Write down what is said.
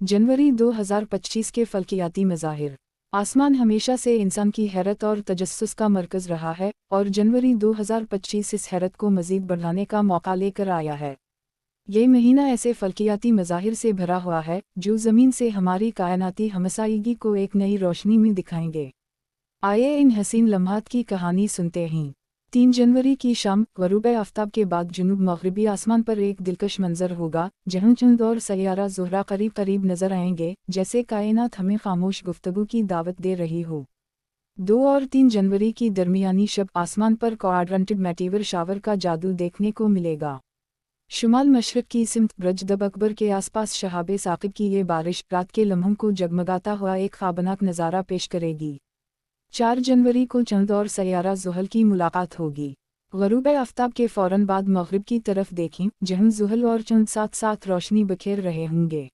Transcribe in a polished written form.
जनवरी 2025 के फल्कियाती मज़ाहिर। आसमान हमेशा से इंसान की हैरत और तजस्सुस का मरकज़ रहा है, और जनवरी 2025 इस हैरत को मज़ीद बढ़ाने का मौका लेकर आया है। ये महीना ऐसे फल्कियाती मज़ाहिर से भरा हुआ है जो ज़मीन से हमारी कायनाती हमसायगी को एक नई रोशनी में दिखाएंगे। आइए इन हसीन लम्हात की कहानी सुनते हैं। 3 जनवरी की शाम ग़ुरूब आफ़ताब के बाद जुनूब मग़रिबी आसमान पर एक दिलकश मंजर होगा, जहाँ चंद और सैयारा ज़ुहरा करीब करीब नजर आएंगे, जैसे कायनात हमें खामोश गुफ्तगू की दावत दे रही हो। 2 और 3 जनवरी की दरमियानी शब आसमान पर क्वाड्रेंटेड मेटेवर शावर का जादू देखने को मिलेगा। शुमाल मशरक़ की सिमत ब्रज दब अकबर के आसपास शहाब साक़िब की ये बारिश रात के लम्हों को जगमगाता हुआ एक ख़्वाबनाक नज़ारा पेश करेगी। 4 जनवरी को चंद और सैयारा ज़ुहल की मुलाकात होगी। ग़ुरूब आफ़ताब के फ़ौरन बाद मग़रिब की तरफ देखें, जहाँ ज़ुहल और चंद साथ साथ रोशनी बखेर रहे होंगे।